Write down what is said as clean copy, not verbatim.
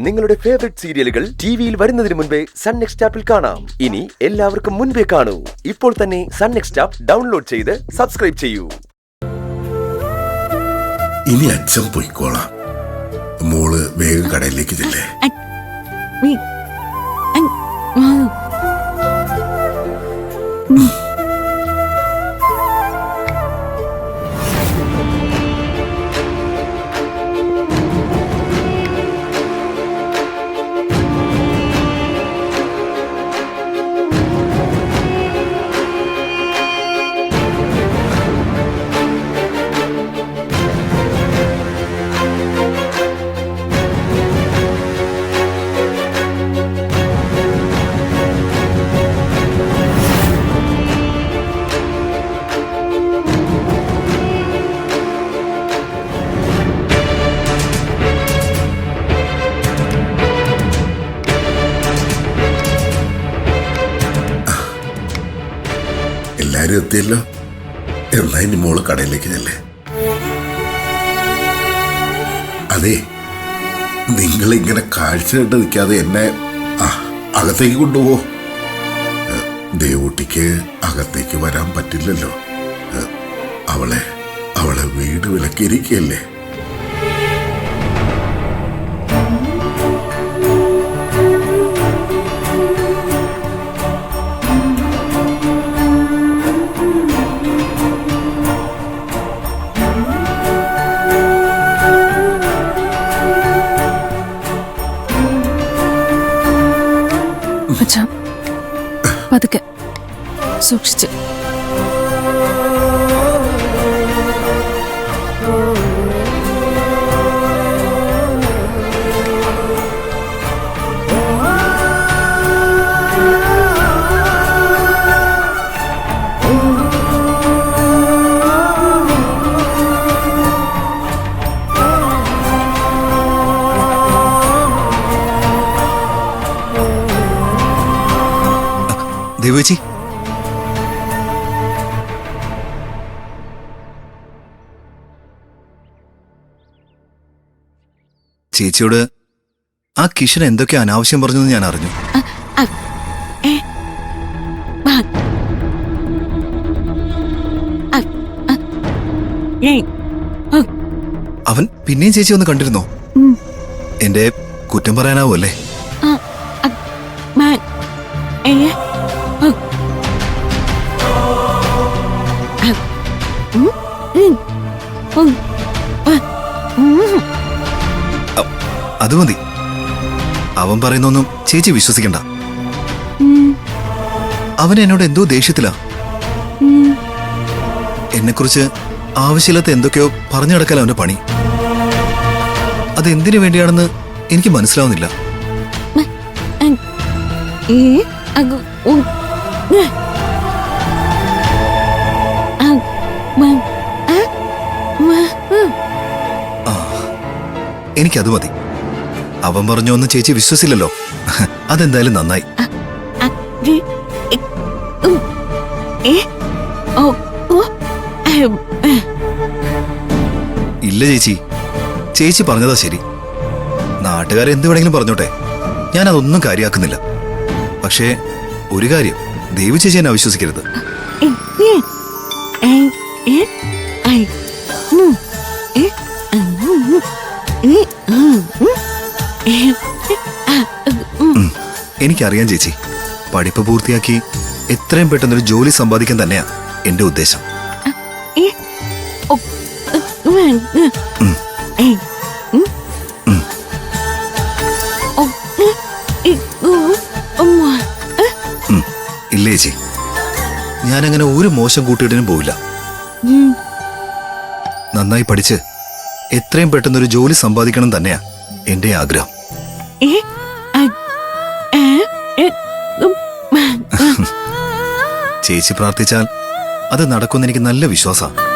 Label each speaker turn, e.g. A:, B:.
A: നിങ്ങളുടെ ഫേവറേറ്റ് സീരിയലുകൾ ടിവിയിൽ വരുന്നതിന് മുൻപേ സൺ നെക്സ്റ്റ് ആപ്പിൽ കാണാം. ഇനി എല്ലാവർക്കും മുൻപേ കാണൂ. ഇപ്പോൾ തന്നെ സൺ നെക്സ്റ്റ് ആപ്പ് ഡൗൺലോഡ് ചെയ്ത് സബ്സ്ക്രൈബ് ചെയ്യൂ.
B: ഇനി അച്ഛൻ പോയിക്കോളാം. മോള് വേഗം കടയിലേക്ക് ചെല്ലേ. എല്ലാരും എത്തിയല്ലോ. എന്നാ ഇനി മോള് കടയിലേക്ക് ചെല്ലേ. അതെ, നിങ്ങളിങ്ങനെ കാഴ്ച കണ്ട് നിൽക്കാതെ എന്നെ അകത്തേക്ക് കൊണ്ടുപോ. ദേവൂട്ടിക്ക് അകത്തേക്ക് വരാൻ പറ്റില്ലല്ലോ. അവളെ വീട് വിലക്കിയിരിക്കല്ലേ.
C: പതുക്കെ സൂക്ഷിച്ച്.
D: ദേവേച്ചി, ചേച്ചിയോട് ആ കിഷൻ എന്തൊക്കെ അനാവശ്യം പറഞ്ഞെന്ന് ഞാൻ അറിഞ്ഞു. അവൻ പിന്നെയും ചേച്ചി ഒന്ന് കണ്ടിരുന്നോ? എന്റെ കുറ്റം പറയാനാവൂല്ലേ? അത് മതി. അവൻ പറയുന്നൊന്നും ചേച്ചി വിശ്വസിക്കണ്ട. അവൻ എന്നോട് എന്തോ ദേഷ്യത്തിലാ. എന്നെക്കുറിച്ച് ആവശ്യമില്ലാത്ത എന്തൊക്കെയോ പറഞ്ഞു നടക്കല അവന്റെ പണി. അതെന്തിനു വേണ്ടിയാണെന്ന് എനിക്ക് മനസ്സിലാവുന്നില്ല. എനിക്കത് മതി. അവൻ പറഞ്ഞൊന്നും ചേച്ചി വിശ്വസില്ലല്ലോ. അതെന്തായാലും നന്നായി. ഇല്ല ചേച്ചി, ചേച്ചി പറഞ്ഞതാ ശരി. നാട്ടുകാരെന്ത് വേണമെങ്കിലും പറഞ്ഞോട്ടെ, ഞാൻ അതൊന്നും കാര്യമാക്കുന്നില്ല. പക്ഷേ ഒരു കാര്യം, ദേവി ചേച്ചി എന്നെ അവിശ്വസിക്കരുത്. എനിക്കറിയാം ചേച്ചി, പഠിപ്പ് പൂർത്തിയാക്കി എത്രയും പെട്ടെന്നൊരു ജോലി സമ്പാദിക്കാൻ തന്നെയാ എന്റെ ഉദ്ദേശം. ഇല്ലേ ചേച്ചി, ഞാനങ്ങനെ ഒരു മോശം കൂട്ടുകെട്ടിനും പോവില്ല. നന്നായി പഠിച്ച് എത്രയും പെട്ടെന്നൊരു ജോലി സമ്പാദിക്കണം തന്നെയാ എന്റെ ആഗ്രഹം. ചേച്ചി പ്രാർത്ഥിച്ചാൽ അത് നടക്കുമെന്ന് എനിക്ക് നല്ല വിശ്വാസമാണ്.